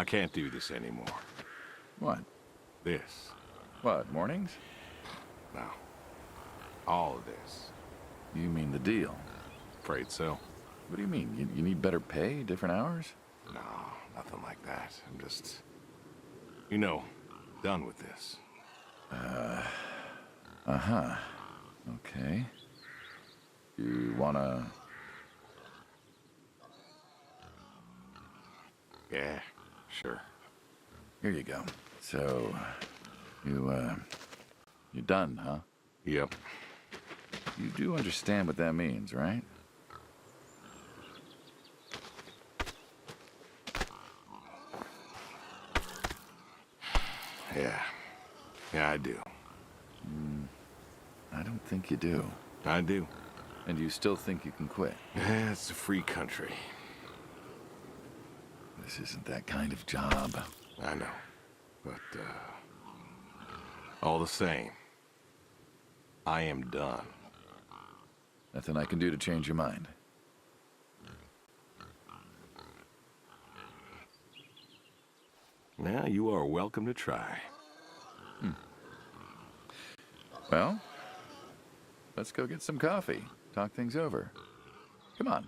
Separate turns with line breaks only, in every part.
I can't do this anymore.
What?
This.
What, mornings?
No. All of this.
You mean the deal?
Afraid so.
What do you mean? You need better pay, different hours?
No, nothing like that. I'm just... done with this.
Uh-huh. Okay. You wanna...
Yeah, sure.
Here you go. So, you're done, huh?
Yep.
You do understand what that means, right?
Yeah. Yeah, I do.
I don't think you do.
I do.
And you still think you can quit?
Yeah, it's a free country.
This isn't that kind of job.
I know. But, all the same, I am done.
Nothing I can do to change your mind.
Well, you are welcome to try.
Well, let's go get some coffee. Talk things over. Come on.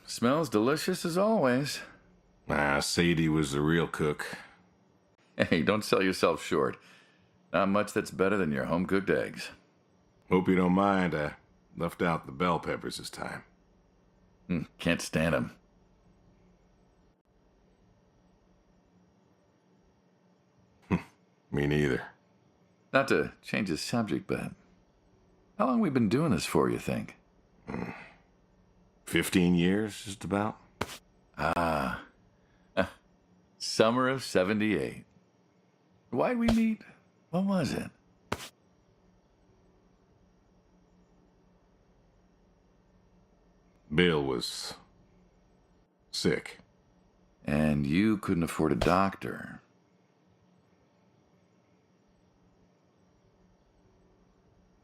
Smells delicious as always.
Sadie was the real cook.
Hey, don't sell yourself short. Not much that's better than your home-cooked eggs.
Hope you don't mind, I left out the bell peppers this time.
Can't stand them.
Me neither.
Not to change the subject, but how long we been doing this for, you think?
15 years, just about.
Summer of 78. Why'd we meet? What was it?
Bill was sick.
And you couldn't afford a doctor.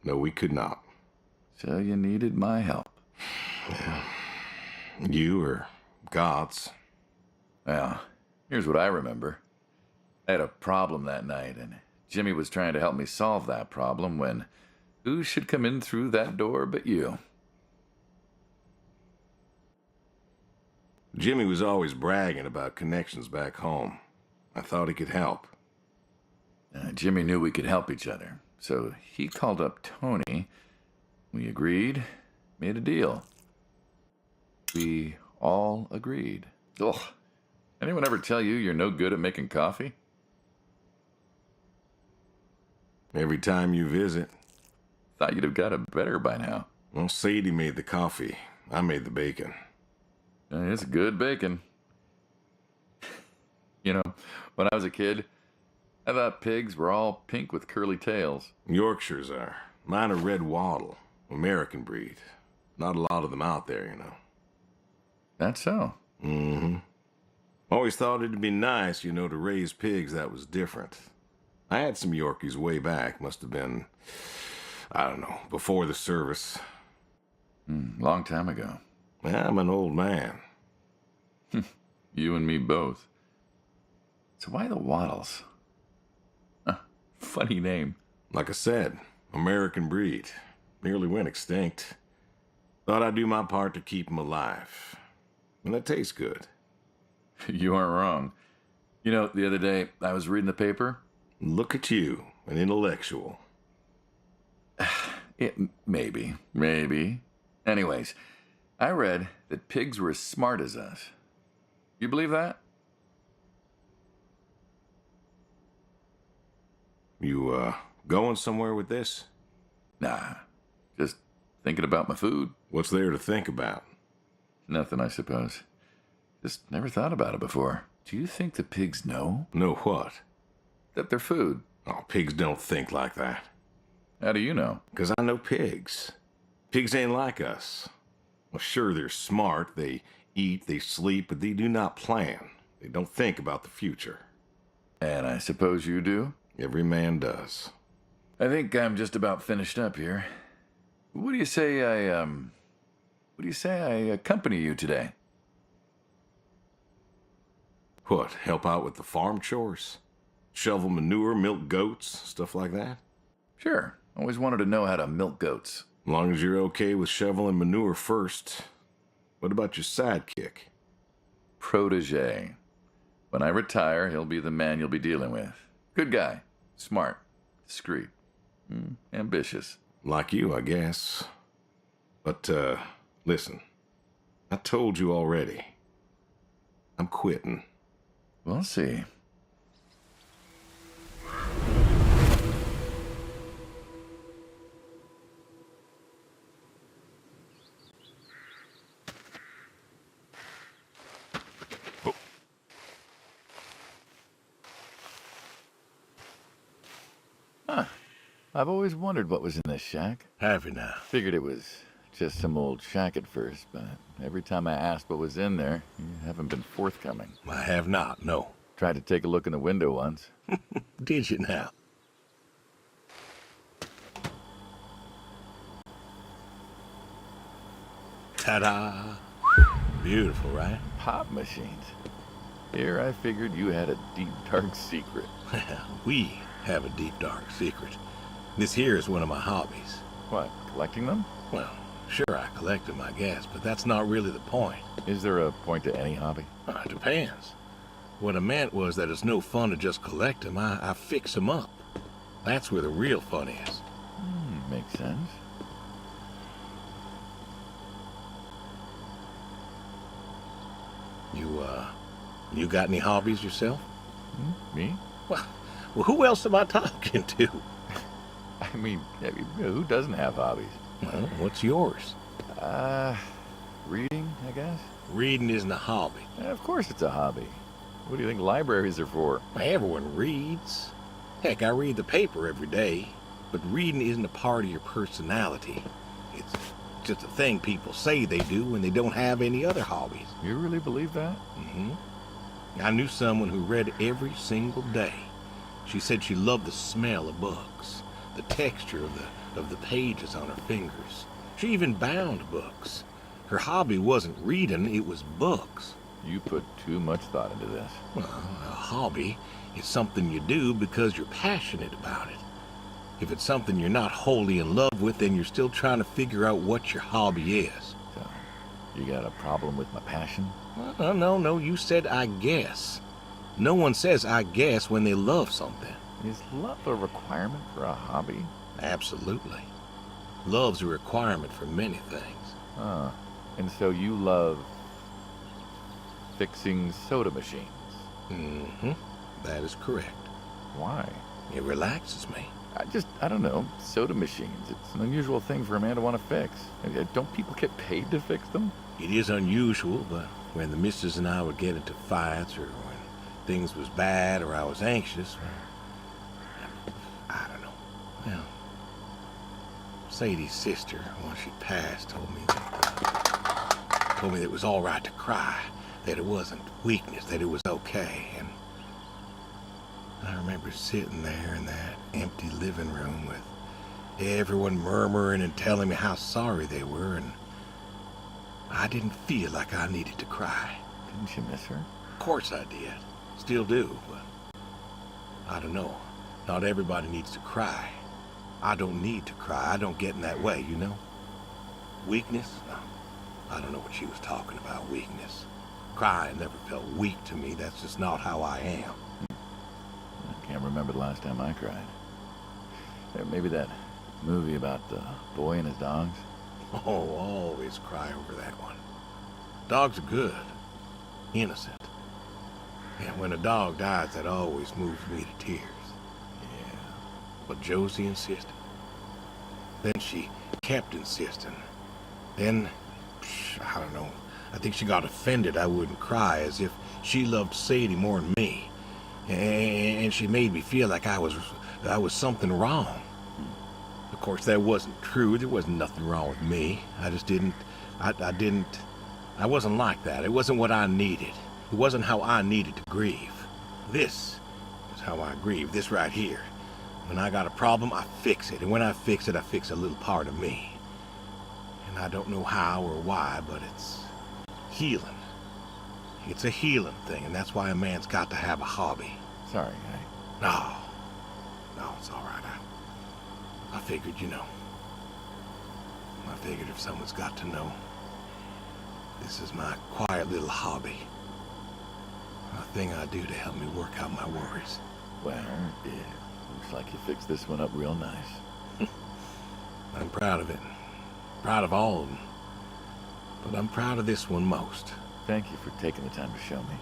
No, we could not.
So you needed my help.
You or God's.
Well, here's what I remember. I had a problem that night, and Jimmy was trying to help me solve that problem when who should come in through that door but you?
Jimmy was always bragging about connections back home. I thought he could help.
Jimmy knew we could help each other, so he called up Tony. We agreed, made a deal. We all agreed. Ugh. Anyone ever tell you you're no good at making coffee?
Every time you visit.
Thought you'd have got it better by now.
Well, Sadie made the coffee. I made the bacon.
It's good bacon. You know, when I was a kid, I thought pigs were all pink with curly tails.
Yorkshires are. Mine are red wattle. American breed. Not a lot of them out there, you know.
That's so.
Mm-hmm. Always thought it'd be nice, to raise pigs that was different. I had some Yorkies way back. Must have been, I don't know, before the service.
Long time ago.
I'm an old man.
You and me both. So why the Waddles? Funny name.
Like I said, American breed. Nearly went extinct. Thought I'd do my part to keep them alive. And that tastes good.
You aren't wrong. The other day, I was reading the paper.
Look at you, an intellectual.
Maybe. Anyways, I read that pigs were as smart as us. You believe that?
You, going somewhere with this?
Nah, just thinking about my food.
What's there to think about?
Nothing, I suppose. Just never thought about it before. Do you think the pigs know?
Know what?
That they're food.
Oh, pigs don't think like that.
How do you know?
'Cause I know pigs. Pigs ain't like us. Well, sure, they're smart. They eat, they sleep, but they do not plan. They don't think about the future.
And I suppose you do?
Every man does.
I think I'm just about finished up here. What do you say I accompany you today?
What, help out with the farm chores? Shovel manure, milk goats, stuff like that?
Sure. Always wanted to know how to milk goats.
As long as you're okay with shoveling manure first. What about your sidekick?
Protege. When I retire, he'll be the man you'll be dealing with. Good guy. Smart. Discreet. Ambitious.
Like you, I guess. But, listen. I told you already. I'm quitting.
We'll see. I've always wondered what was in this shack.
Have you now?
Figured it was just some old shack at first, but every time I asked what was in there, you haven't been forthcoming.
I have not, no.
Tried to take a look in the window once.
Did you now? Ta-da! Beautiful, right?
Pop machines. Here I figured you had a deep, dark secret.
We have a deep, dark secret. This here is one of my hobbies.
What, collecting them?
Well, sure, I collect them, I guess, but that's not really the point.
Is there a point to any hobby?
It depends. What I meant was that it's no fun to just collect them. I fix them up. That's where the real fun is.
Makes sense.
You got any hobbies yourself?
Me?
Well, who else am I talking to?
I mean, who doesn't have hobbies?
Well, what's yours?
Reading, I guess?
Reading isn't a hobby.
Of course it's a hobby. What do you think libraries are for?
Everyone reads. Heck, I read the paper every day, but reading isn't a part of your personality. It's just a thing people say they do when they don't have any other hobbies.
You really believe that?
Mm-hmm. I knew someone who read every single day. She said she loved the smell of books, the texture of the pages on her fingers. She even bound books. Her hobby wasn't reading, it was books.
You put too much thought into this.
Well, a hobby is something you do because you're passionate about it. If it's something you're not wholly in love with, then you're still trying to figure out what your hobby is.
So, you got a problem with my passion?
No, you said I guess. No one says I guess when they love something.
Is love a requirement for a hobby?
Absolutely. Love's a requirement for many things.
And so you love fixing soda machines?
Mm-hmm. That is correct.
Why?
It relaxes me.
I don't know, soda machines. It's an unusual thing for a man to want to fix. Don't people get paid to fix them?
It is unusual, but when the missus and I would get into fights or when things was bad or I was anxious, I don't know. Well, Sadie's sister, once she passed, told me that it was all right to cry, that it wasn't weakness, that it was okay. And I remember sitting there in that empty living room with everyone murmuring and telling me how sorry they were, and I didn't feel like I needed to cry.
Didn't you miss her?
Of course I did. Still do, but I don't know. Not everybody needs to cry. I don't need to cry. I don't get in that way, you know? Weakness? No. I don't know what she was talking about, weakness. Crying never felt weak to me. That's just not how I am.
I can't remember the last time I cried. Maybe that movie about the boy and his dogs.
Oh, always cry over that one. Dogs are good. Innocent. And when a dog dies, that always moves me to tears.
Yeah.
But Josie insisted. Then she kept insisting. Then, I don't know, I think she got offended I wouldn't cry, as if she loved Sadie more than me. And she made me feel like I was something wrong. Of course, that wasn't true. There wasn't nothing wrong with me. I just didn't, I wasn't like that. It wasn't what I needed. It wasn't how I needed to grieve. This how I grieve. This right here. When I got a problem, I fix it. And when I fix it, I fix a little part of me. And I don't know how or why, but it's healing. It's a healing thing, and that's why a man's got to have a hobby.
Sorry, guy.
No, it's all right. I figured, you know. I figured if someone's got to know, this is my quiet little hobby. A thing I do to help me work out my worries.
Well, yeah, looks like you fixed this one up real nice.
I'm proud of it. Proud of all of them. But I'm proud of this one most.
Thank you for taking the time to show me.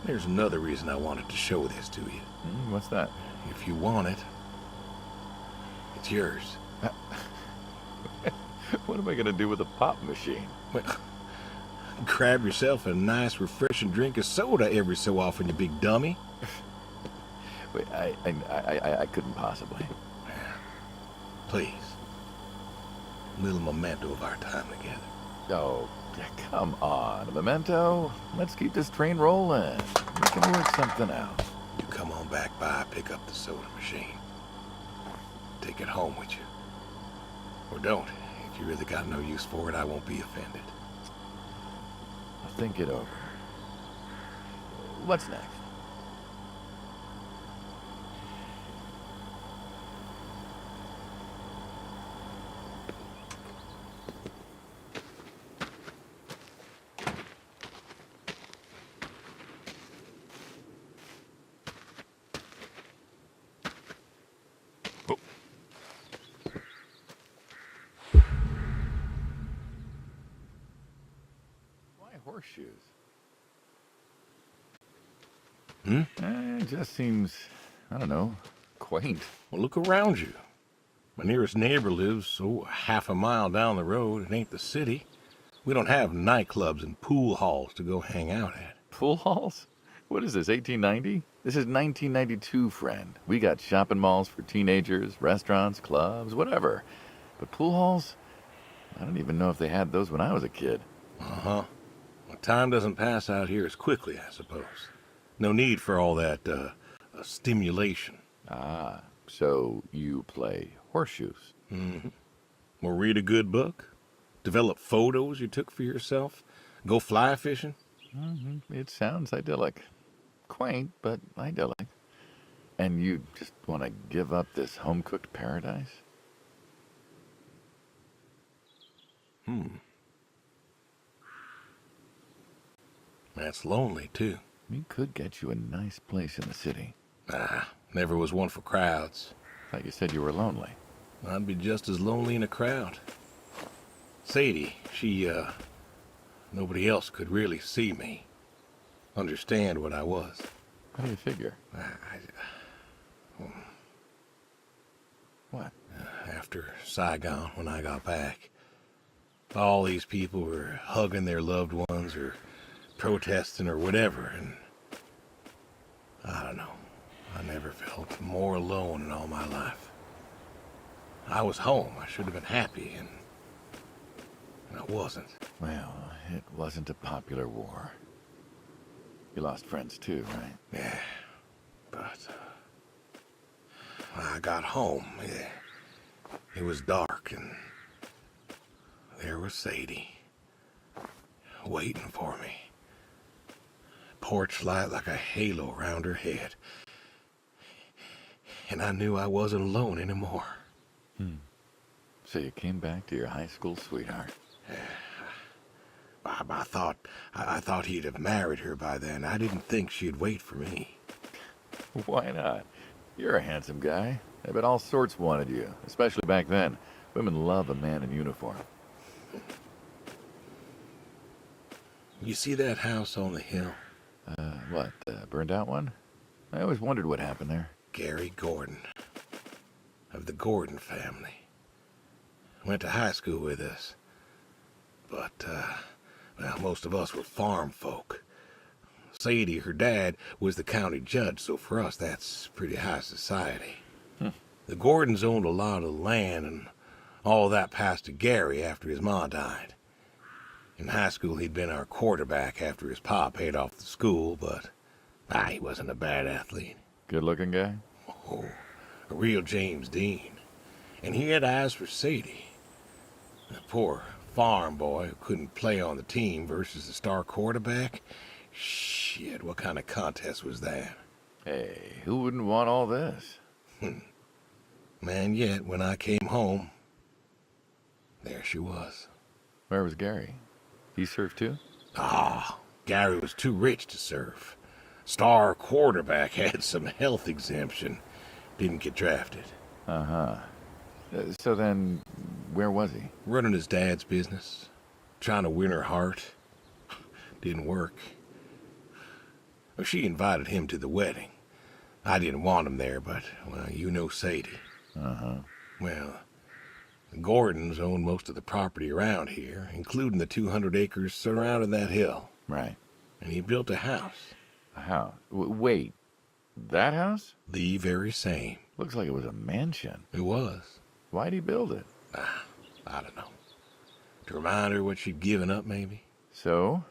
There's another reason I wanted to show this to you.
What's that?
If you want it, it's yours.
What am I going to do with a pop machine?
Well, grab yourself a nice, refreshing drink of soda every so often, you big dummy.
Wait, I couldn't possibly.
Please. A little memento of our time together.
Oh, come on. A memento? Let's keep this train rolling. We can work something out.
You come on back by, pick up the soda machine. Take it home with you. Or don't. If you really got no use for it, I won't be offended.
I'll think it over. What's next? Horseshoes. It just seems, I don't know, quaint.
Well, look around you. My nearest neighbor lives, half a mile down the road. It ain't the city. We don't have nightclubs and pool halls to go hang out at.
Pool halls? What is this, 1890? This is 1992, friend. We got shopping malls for teenagers, restaurants, clubs, whatever. But pool halls? I don't even know if they had those when I was a kid.
Uh-huh. Well, time doesn't pass out here as quickly, I suppose. No need for all that, stimulation.
Ah, so you play horseshoes.
Mm-hmm. Or read a good book? Develop photos you took for yourself? Go fly fishing?
Mm-hmm. It sounds idyllic. Quaint, but idyllic. And you just want to give up this home-cooked paradise?
That's lonely, too.
We could get you a nice place in the city.
Never was one for crowds.
Thought you said you were lonely.
I'd be just as lonely in a crowd. Sadie, nobody else could really see me. Understand what I was.
How do you figure? What?
After Saigon, when I got back, all these people were hugging their loved ones or protesting or whatever, and I don't know. I never felt more alone in all my life. I was home. I should have been happy, and I wasn't.
Well, it wasn't a popular war. You lost friends too, right?
Yeah, but I got home. Yeah. It was dark, and there was Sadie waiting for me. Porch light like a halo around her head. And I knew I wasn't alone anymore.
So you came back to your high school sweetheart.
I thought he'd have married her by then. I didn't think she'd wait for me.
Why not? You're a handsome guy. I bet all sorts wanted you, especially back then. Women love a man in uniform.
You see that house on the hill?
What, burned out one? I always wondered what happened there.
Gary Gordon, of the Gordon family. Went to high school with us. But, well, most of us were farm folk. Sadie, her dad, was the county judge, so for us that's pretty high society. The Gordons owned a lot of land, and all that passed to Gary after his ma died. In high school, he'd been our quarterback after his pa paid off the school, but He wasn't a bad athlete.
Good-looking guy?
Oh, a real James Dean. And he had eyes for Sadie. A poor farm boy who couldn't play on the team versus the star quarterback. Shit, what kind of contest was that?
Hey, who wouldn't want all this?
Man, yet when I came home, there she was.
Where was Gary? He surfed too?
Gary was too rich to surf. Star quarterback had some health exemption. Didn't get drafted.
Uh-huh. So then, where was he?
Running his dad's business. Trying to win her heart. Didn't work. Well, she invited him to the wedding. I didn't want him there, but, well, you know Sadie.
Uh-huh.
Well, the Gordons own most of the property around here, including the 200 acres surrounding that hill.
Right.
And he built a house.
A house? Wait, that house?
The very same.
Looks like it was a mansion.
It was.
Why'd he build it?
I don't know. To remind her what she'd given up, maybe?
So,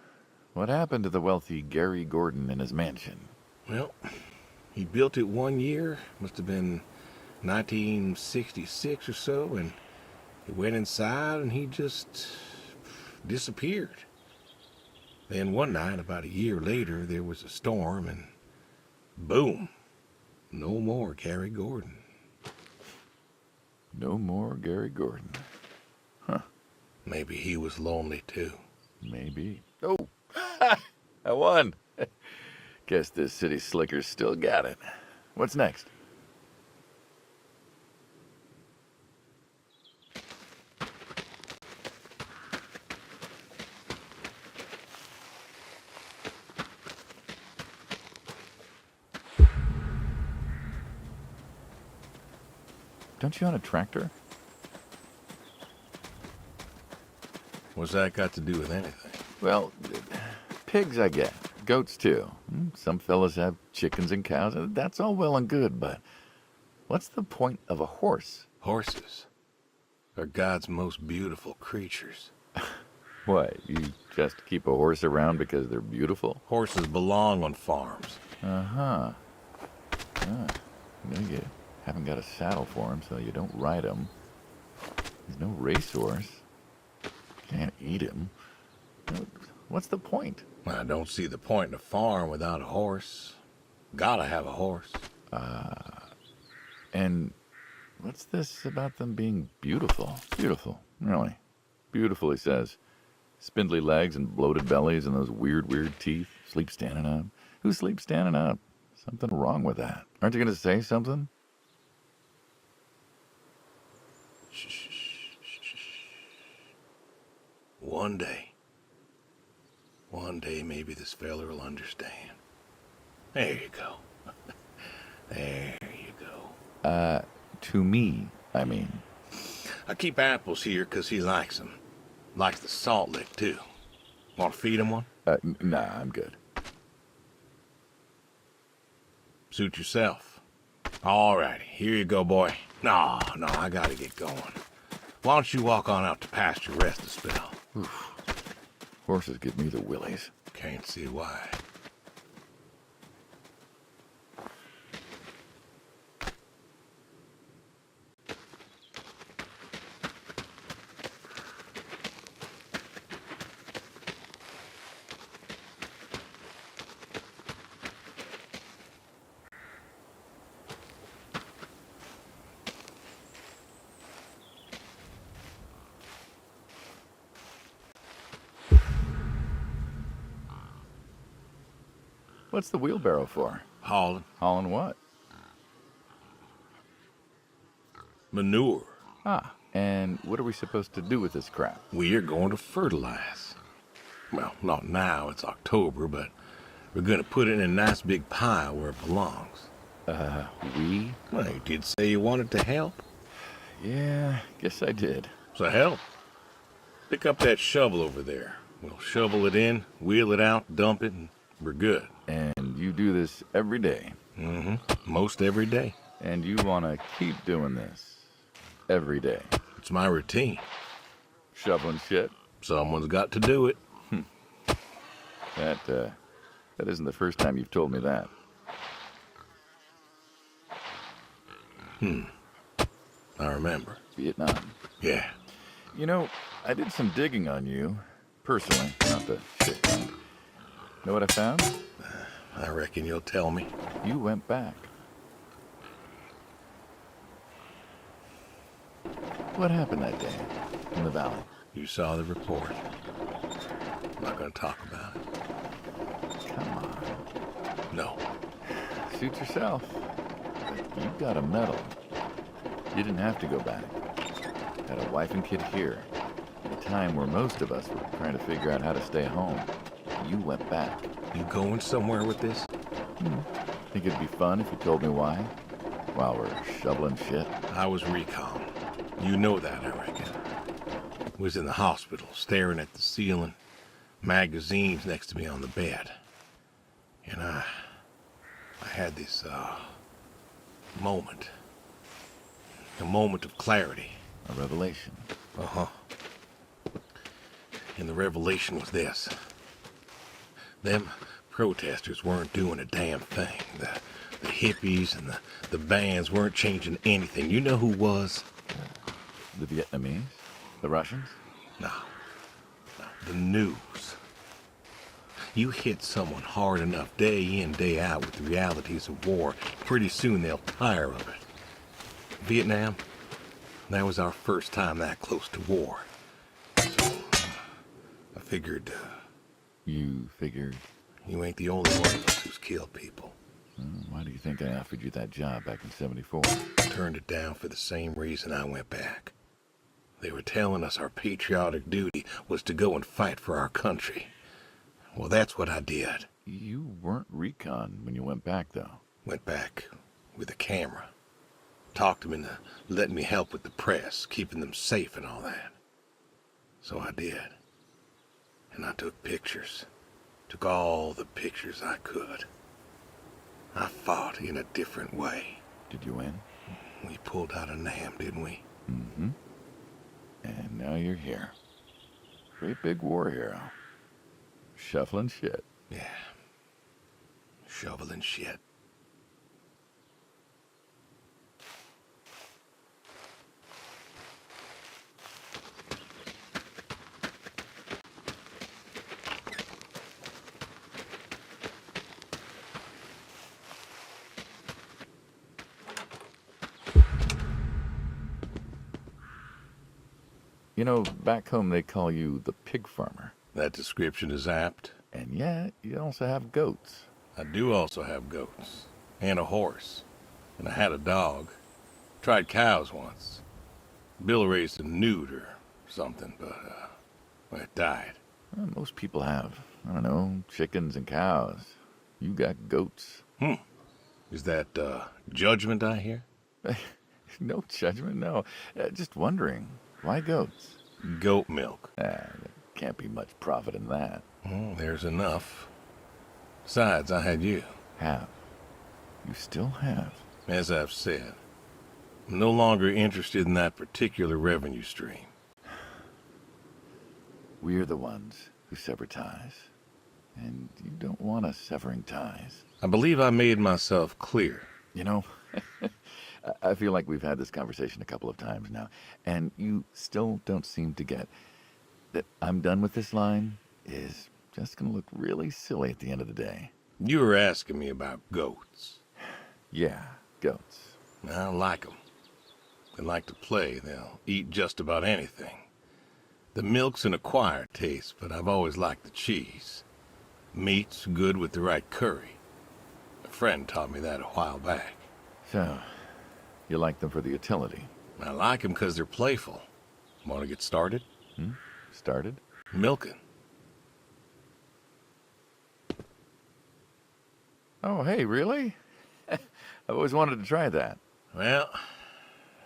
what happened to the wealthy Gary Gordon in his mansion?
Well, he built it one year. Must have been 1966 or so, and he went inside and he just disappeared. Then one night, about a year later, there was a storm and boom, no more Gary Gordon.
No more Gary Gordon. Huh.
Maybe he was lonely too.
Maybe. Oh, I won. Guess this city slicker's still got it. What's next? Don't you own a tractor?
What's that got to do with anything?
Well, pigs I get. Goats too. Some fellas have chickens and cows. That's all well and good, but what's the point of a horse?
Horses are God's most beautiful creatures.
What, you just keep a horse around because they're beautiful?
Horses belong on farms.
Uh-huh. You haven't got a saddle for him, so you don't ride him. He's no racehorse. Can't eat him. What's the point?
I don't see the point in a farm without a horse. Gotta have a horse.
And what's this about them being beautiful? Beautiful, really. Beautiful, he says. Spindly legs and bloated bellies and those weird teeth. Sleep standing up. Who sleeps standing up? Something wrong with that. Aren't you going to say something?
Shh. One day maybe this fella will understand. There you go. There you go.
To me, I mean.
I keep apples here 'cause he likes them. Likes the salt lick, too. Want to feed him one?
Nah, I'm good.
Suit yourself. All righty, here you go, boy. No, I gotta get going. Why don't you walk on out to pasture, rest a spell?
Oof. Horses give me the willies.
Can't see why.
What's the wheelbarrow for?
Hauling.
Hauling what?
Manure.
And what are we supposed to do with this crap?
We are going to fertilize. Well, not now, it's October, but we're going to put it in a nice big pile where it belongs.
We?
Well, you did say you wanted to help.
Yeah, guess I did.
So help. Pick up that shovel over there. We'll shovel it in, wheel it out, dump it, and we're good.
And you do this every day?
Mm-hmm. Most every day.
And you want to keep doing this every day?
It's my routine.
Shoveling shit?
Someone's got to do it.
That isn't the first time you've told me that.
I remember.
Vietnam.
Yeah.
You know, I did some digging on you. Personally, not the shit kind. Know what I found?
I reckon you'll tell me.
You went back. What happened that day in the valley?
You saw the report. I'm not going to talk about it.
Come on.
No.
Suit yourself. But you got a medal. You didn't have to go back. Had a wife and kid here. At a time where most of us were trying to figure out how to stay home. You went back.
You going somewhere with this?
Think it'd be fun if you told me why? While we're shoveling shit?
I was recon. You know that, I reckon. Was in the hospital, staring at the ceiling, magazines next to me on the bed. And I had this, moment. A moment of clarity.
A revelation.
Uh-huh. And the revelation was this. Them protesters weren't doing a damn thing. The hippies and the bands weren't changing anything. You know who was?
The Vietnamese? The Russians?
No. The news. You hit someone hard enough day in, day out with the realities of war, pretty soon they'll tire of it. Vietnam, that was our first time that close to war. So, I figured...
You figured?
You ain't the only one of us who's killed people.
Why do you think I offered you that job back in '74?
Turned it down for the same reason I went back. They were telling us our patriotic duty was to go and fight for our country. Well, that's what I did.
You weren't recon when you went back, though.
Went back with a camera. Talked them into letting me help with the press, keeping them safe and all that. So I did. And I took pictures. Took all the pictures I could. I fought in a different way.
Did you win?
We pulled out a Nam, didn't we?
Mm-hmm. And now you're here. Great big war hero. Shuffling shit.
Yeah. Shoveling shit.
You know, back home they call you the pig farmer.
That description is apt.
And yet, you also have goats.
I do also have goats. And a horse. And I had a dog. Tried cows once. Bill raised a newt or something, but, well, it died.
Well, most people have, I don't know, chickens and cows. You got goats.
Is that, judgment I hear?
No judgment, no. Just wondering, why goats?
Goat milk.
There can't be much profit in that.
Well, there's enough. Besides, I had you.
Have. You still have.
As I've said, I'm no longer interested in that particular revenue stream.
We're the ones who sever ties. And you don't want us severing ties.
I believe I made myself clear.
You know, I feel like we've had this conversation a couple of times now, and you still don't seem to get that I'm done with this line is just going to look really silly at the end of the day.
You were asking me about goats.
Yeah, goats.
I like them. They like to play. They'll eat just about anything. The milk's an acquired taste, but I've always liked the cheese. Meat's good with the right curry. A friend taught me that a while back.
So, you like them for the utility?
I like them because they're playful. Want to get started?
Started?
Milking.
Oh, hey, really? I've always wanted to try that.
Well,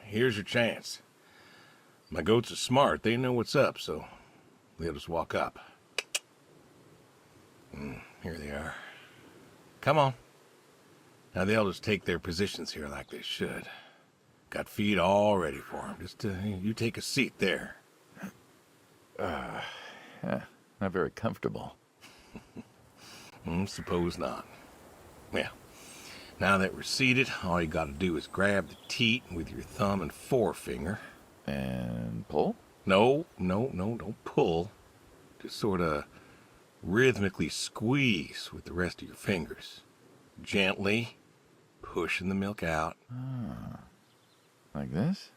here's your chance. My goats are smart. They know what's up, so they'll just walk up. Here they are. Come on. Now they'll just take their positions here like they should. Got feed all ready for them. Just you take a seat there.
Not very comfortable.
Suppose not. Well, now that we're seated, all you gotta do is grab the teat with your thumb and forefinger.
And pull?
No, don't pull. Just sort of rhythmically squeeze with the rest of your fingers. Gently pushing the milk out.
Like this?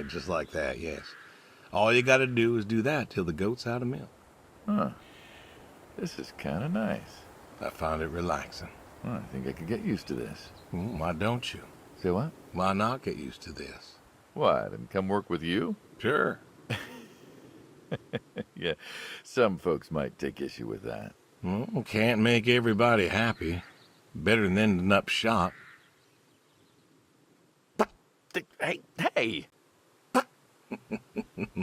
Just like that, yes. All you gotta do is do that till the goat's out of milk.
Huh. This is kind of nice.
I found it relaxing.
Well, I think I could get used to this.
Why don't you?
Say what?
Why not get used to this?
What, and come work with you?
Sure.
Yeah, some folks might take issue with that.
Well, can't make everybody happy. Better than ending up shot.
Hey!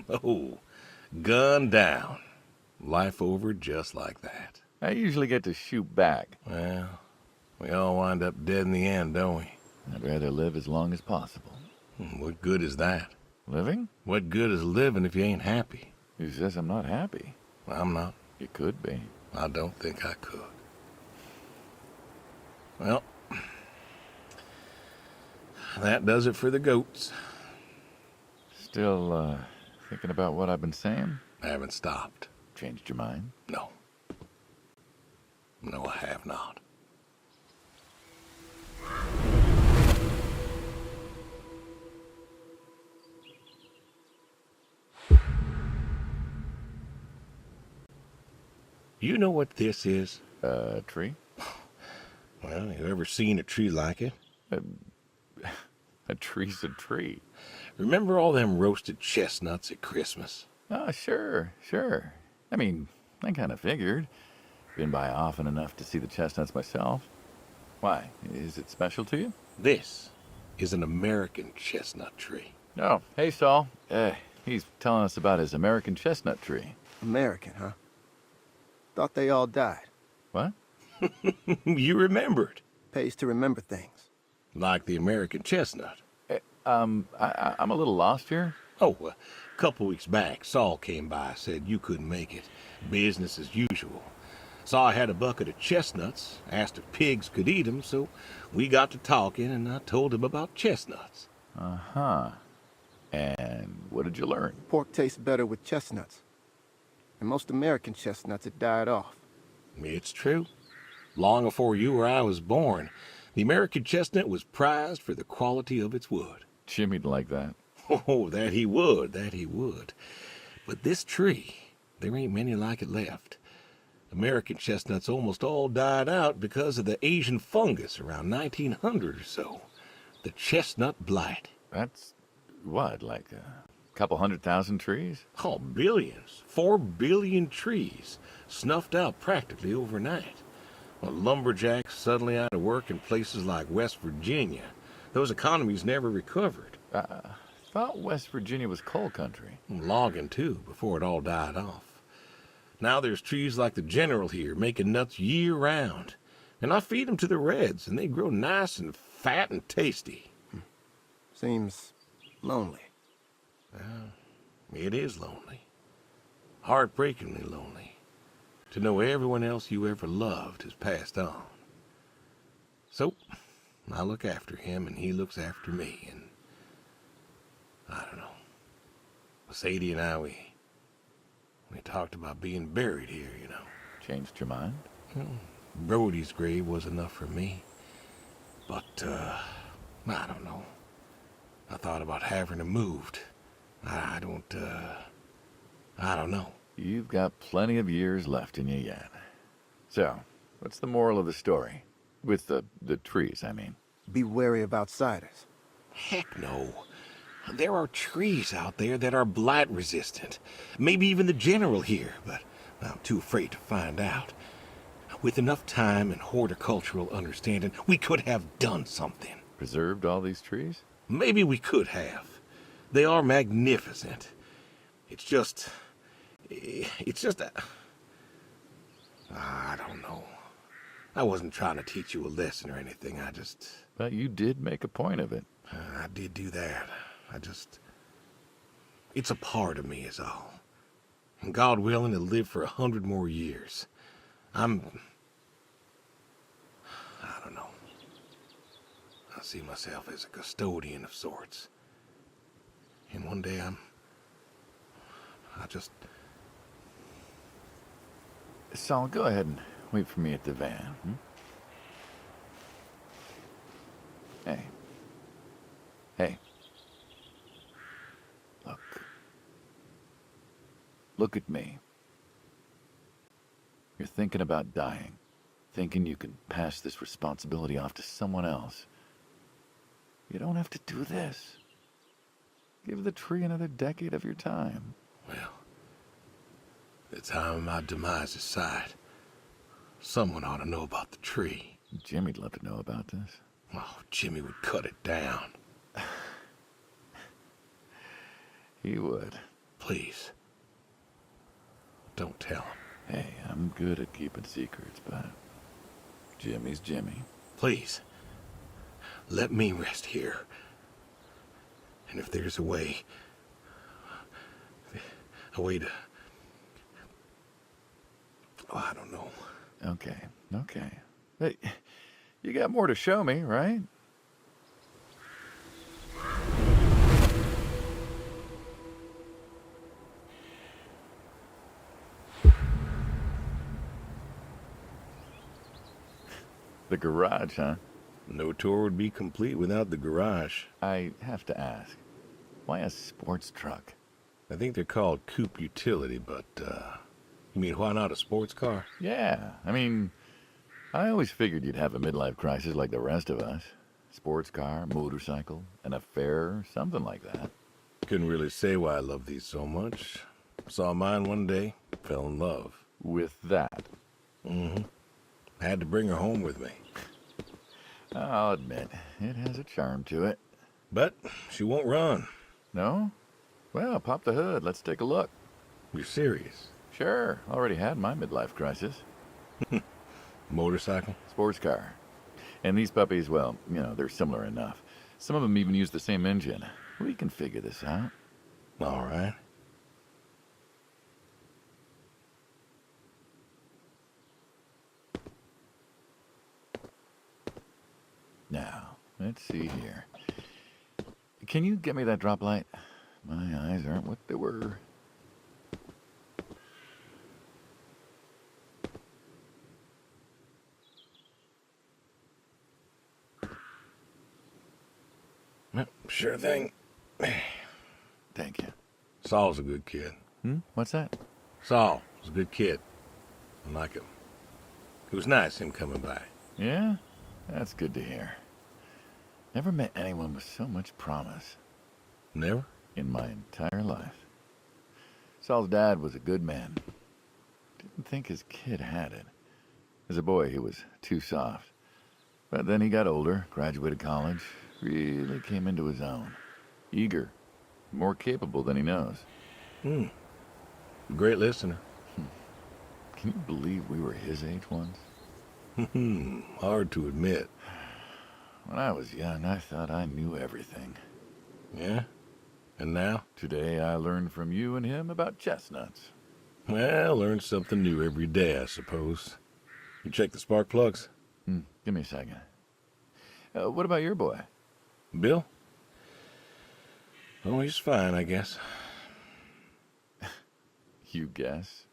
Oh, gun down. Life over just like that.
I usually get to shoot back.
Well, we all wind up dead in the end, don't we?
I'd rather live as long as possible.
What good is that?
Living?
What good is living if you ain't happy?
Who says I'm not happy?
I'm not.
You could be.
I don't think I could. Well, that does it for the goats.
Still, thinking about what I've been saying?
I haven't stopped.
Changed your mind?
No. No, I have not. You know what this is?
A tree?
Well, you ever seen a tree like it?
A tree's a tree.
Remember all them roasted chestnuts at Christmas?
Oh, sure. I mean, I kind of figured. Been by often enough to see the chestnuts myself. Why? Is it special to you?
This is an American chestnut tree.
Oh, hey, Saul. He's telling us about his American chestnut tree.
American, huh? Thought they all died.
What?
You remembered.
Pays to remember things.
Like the American chestnut.
I'm a little lost here.
Oh, a couple weeks back, Saul came by, said you couldn't make it. Business as usual. Saw I had a bucket of chestnuts, asked if pigs could eat 'em, so we got to talking, and I told him about chestnuts.
Uh-huh. And what did you learn?
Pork tastes better with chestnuts. And most American chestnuts had died off.
It's true. Long before you or I was born, the American chestnut was prized for the quality of its wood.
Jimmy'd like that.
Oh, that he would. But this tree, there ain't many like it left. American chestnuts almost all died out because of the Asian fungus around 1900 or so. The chestnut blight.
That's, what, like a couple 100,000 trees?
Oh, billions. 4 billion trees snuffed out practically overnight. Well, lumberjacks suddenly out of work in places like West Virginia. Those economies never recovered.
Thought West Virginia was coal country.
Logging, too, before it all died off. Now there's trees like the General here making nuts year-round. And I feed them to the reds, and they grow nice and fat and tasty.
Seems lonely.
It is lonely. Heartbreakingly lonely. To know everyone else you ever loved has passed on. So, I look after him, and he looks after me, and I don't know. Sadie and I, we talked about being buried here, you know.
Changed your mind?
Brody's grave was enough for me. But, I don't know. I thought about having him moved. I don't know.
You've got plenty of years left in you yet. So, what's the moral of the story? With the trees, I mean.
Be wary of outsiders.
Heck no. There are trees out there that are blight resistant. Maybe even the General here, but I'm too afraid to find out. With enough time and horticultural understanding, we could have done something.
Preserved all these trees?
Maybe we could have. They are magnificent. It's just I don't know. I wasn't trying to teach you a lesson or anything.
But you did make a point of it.
I did do that. It's a part of me is all. And God willing to live for 100 more years. I'm see myself as a custodian of sorts. And one day I just...
Saul, go ahead and wait for me at the van. Hey. Hey. Look. Look at me. You're thinking about dying. Thinking you can pass this responsibility off to someone else. You don't have to do this. Give the tree another decade of your time.
Well, the time of my demise is sight. Someone ought to know about the tree.
Jimmy'd love to know about this.
Oh, Jimmy would cut it down.
He would.
Please. Don't tell him.
Hey, I'm good at keeping secrets, but Jimmy's Jimmy.
Please. Let me rest here. And if there's a way to... Oh, I don't know.
Okay. Hey, you got more to show me, right? The garage, huh?
No tour would be complete without the garage.
I have to ask, why a sports truck?
I think they're called coupe utility, but, you mean why not a sports car?
Yeah, I mean, I always figured you'd have a midlife crisis like the rest of us. Sports car, motorcycle, an affair, something like that.
Couldn't really say why I love these so much. Saw mine one day, fell in love.
With that?
Mm-hmm. I had to bring her home with me.
I'll admit, it has a charm to it.
But she won't run.
No? Well, pop the hood. Let's take a look.
You're serious?
Sure. Already had my midlife crisis.
Motorcycle?
Sports car. And these puppies, well, you know, they're similar enough. Some of them even use the same engine. We can figure this out.
All right.
Now, let's see here. Can you get me that drop light? My eyes aren't what they were.
Yep, sure thing.
Thank you.
Saul's a good kid.
What's that?
Saul was a good kid. I like him. It was nice him coming by.
Yeah? That's good to hear. Never met anyone with so much promise.
Never?
In my entire life. Saul's dad was a good man. Didn't think his kid had it. As a boy, he was too soft. But then he got older, graduated college, really came into his own. Eager, more capable than he knows.
Great listener.
Can you believe we were his age once?
Hard to admit.
When I was young, I thought I knew everything.
Yeah? And now?
Today, I learned from you and him about chestnuts.
Well, learn something new every day, I suppose. You check the spark plugs?
Give me a second. What about your boy?
Bill? Oh, he's fine, I guess.
You guess?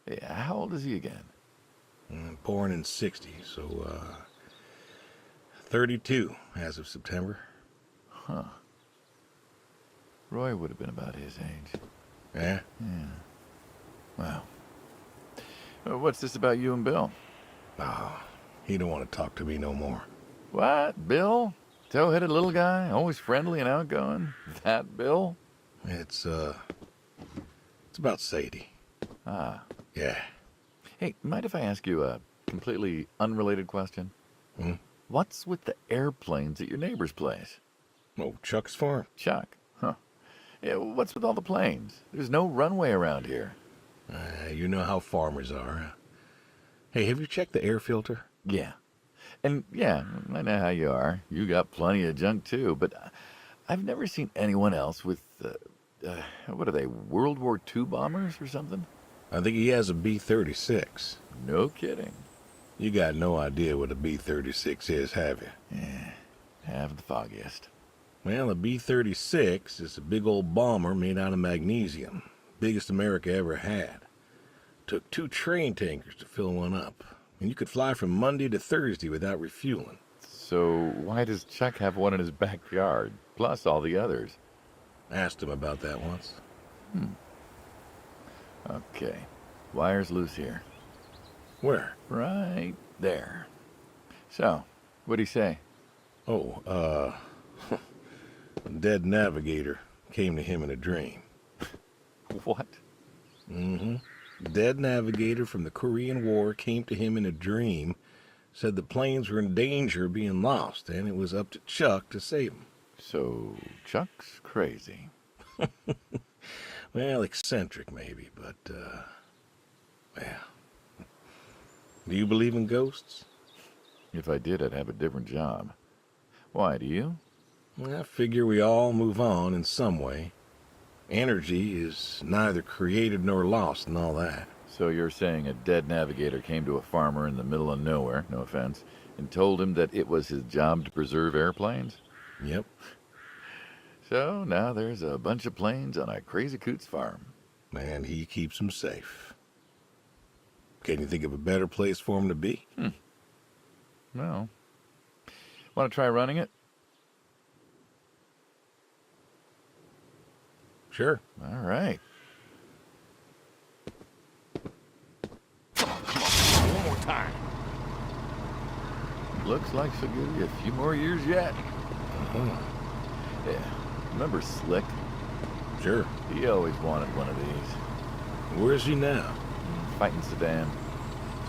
Hey, how old is he again?
Born in '60, so, 32 as of September.
Huh. Roy would have been about his age.
Yeah?
Wow. What's this about you and Bill?
Oh, he don't want to talk to me no more.
What? Bill? Tow-headed little guy, always friendly and outgoing? That Bill?
It's about Sadie.
Ah.
Yeah.
Hey, mind if I ask you a completely unrelated question? What's with the airplanes at your neighbor's place?
Oh, Chuck's farm?
Chuck? Huh. Yeah, what's with all the planes? There's no runway around here.
You know how farmers are. Hey, have you checked the air filter?
Yeah. And yeah, I know how you are. You got plenty of junk too, but I've never seen anyone else with, what are they, World War II bombers or something?
I think he has a B-36.
No kidding.
You got no idea what a B-36 is, have you?
Yeah, Have the foggiest.
Well, a B-36 is a big old bomber made out of magnesium. Biggest America ever had. Took 2 train tankers to fill one up. And you could fly from Monday to Thursday without refueling.
So why does Chuck have one in his backyard, plus all the others?
Asked him about that once.
Okay. Wire's loose here.
Where?
Right there. So, what'd he say?
Oh, a dead navigator came to him in a dream.
What?
Mm-hmm. Dead navigator from the Korean War came to him in a dream, said the planes were in danger of being lost, and it was up to Chuck to save them.
So, Chuck's crazy.
Well, eccentric maybe, but, well. Do you believe in ghosts?
If I did, I'd have a different job. Why, do you?
I figure we all move on in some way. Energy is neither created nor lost and all that.
So you're saying a dead navigator came to a farmer in the middle of nowhere, no offense, and told him that it was his job to preserve airplanes?
Yep.
So now there's a bunch of planes on a crazy coot's farm.
And he keeps them safe. Can you think of a better place for him to be?
Well, want to try running it?
Sure.
All right.
One more time.
Looks like she'll give you a few more years yet.
Uh-huh.
Yeah. Remember Slick?
Sure.
He always wanted one of these.
Where is he now?
Fighting Saddam.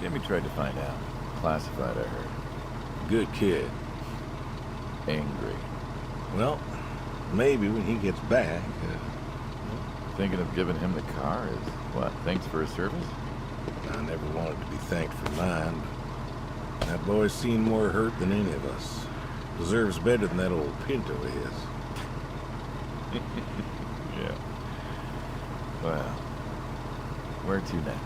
Jimmy tried to find out. Classified, I heard.
Good kid.
Angry.
Well, maybe when he gets back.
Thinking of giving him the car is, what, thanks for his service?
I never wanted to be thanked for mine, but that boy's seen more hurt than any of us. Deserves better than that old Pinto of his.
Yeah. Well, where to next?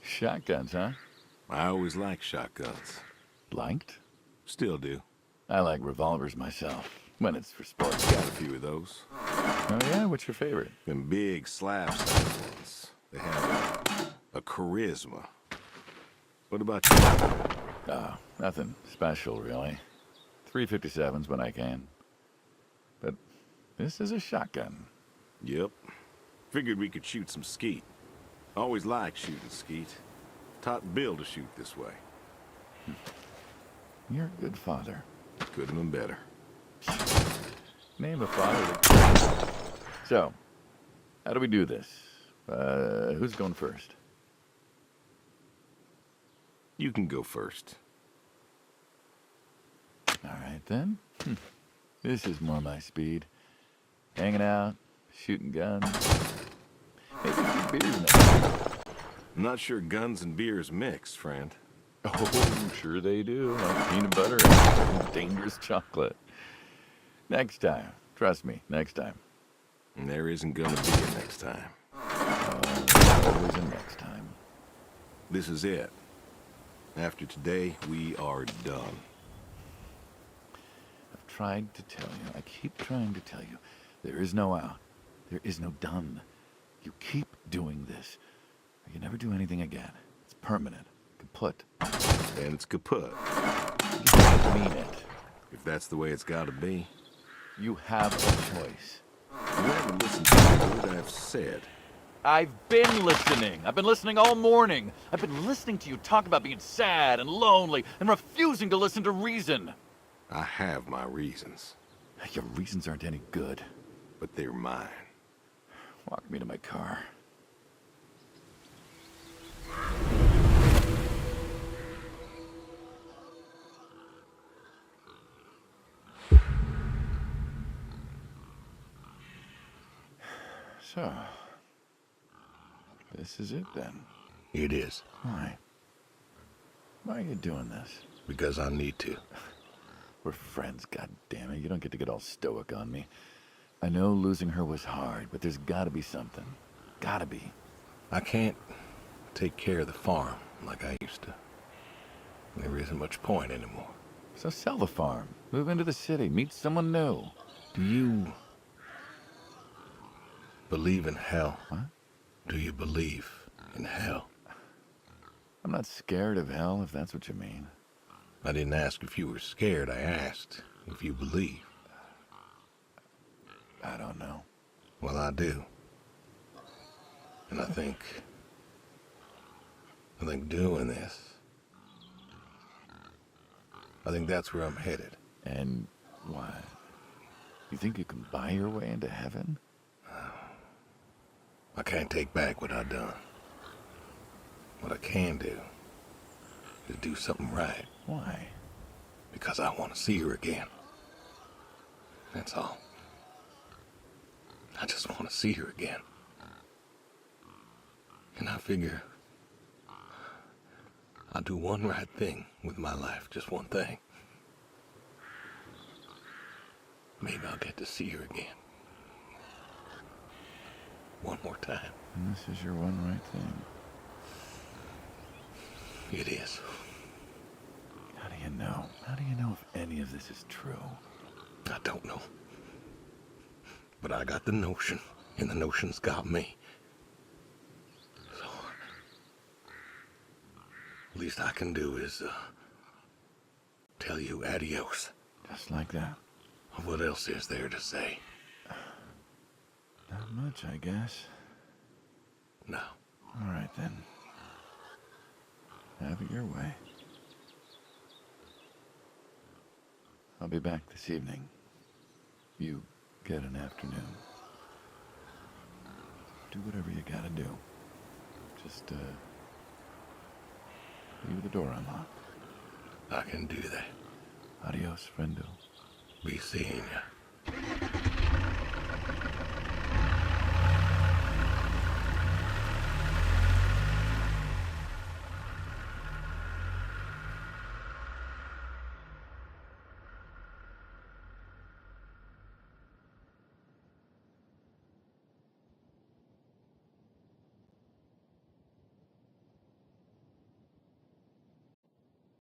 Shotguns, huh?
I always liked shotguns.
Liked?
Still do.
I like revolvers myself, when it's for sport.
Got a few of those.
Oh yeah? What's your favorite?
Them big slab-style ones. They have a charisma. What about you?
Oh, nothing special, really. 357s when I can. But this is a shotgun.
Yep. Figured we could shoot some skeet. Always liked shooting skeet. Taught Bill to shoot this way.
You're a good father.
Could have been better.
Name a father that... So, how do we do this? Who's going first?
You can go first.
All right, then. This is more my speed. Hanging out, shooting guns. Maybe a few beers next.
I'm not sure guns and beers mix, friend.
Oh, sure they do. Like peanut butter and dangerous chocolate. Next time. Trust me, next time.
And there isn't gonna be a next time.
Always a next time.
This is it. After today, we are done.
I've tried to tell you. I keep trying to tell you. There is no out. There is no done. You keep doing this. Or you never do anything again. It's permanent. Kaput.
And it's kaput.
You don't mean it.
If that's the way it's gotta be.
You have a choice.
You haven't listened to a word I've said.
I've been listening. I've been listening all morning. I've been listening to you talk about being sad and lonely and refusing to listen to reason.
I have my reasons,
Your reasons aren't any good.
but they're mine.
Walk me to my car. So, this is it then.
It is.
Why? Why are you doing this?
Because I need to.
We're friends, goddammit. You don't get to get all stoic on me. I know losing her was hard, but there's gotta be something. Gotta be.
I can't take care of the farm like I used to. There isn't much point anymore.
So sell the farm, move into the city, meet someone new.
Do you believe in hell?
What?
Do you believe in hell?
I'm not scared of hell, if that's what you mean.
I didn't ask if you were scared. I asked if you believe.
I don't know.
Well, I do. And I think doing this, I think that's where I'm headed.
And why? You think you can buy your way into heaven?
I can't take back what I've done. What I can do is do something right.
Why?
Because I want to see her again. That's all. I just want to see her again. And I figure I'll do one right thing with my life, just one thing. Maybe I'll get to see her again. One more time.
And this is your one right thing.
It is.
How do you know? How do you know if any of this is true?
I don't know. But I got the notion, and the notion's got me. So, least I can do is, tell you adios.
Just like that.
What else is there to say?
Not much, I guess.
No.
All right, then. Have it your way. I'll be back this evening. You get an afternoon. Do whatever you gotta do. Just, leave the door unlocked.
I can do that.
Adios, friendo.
Be seeing ya.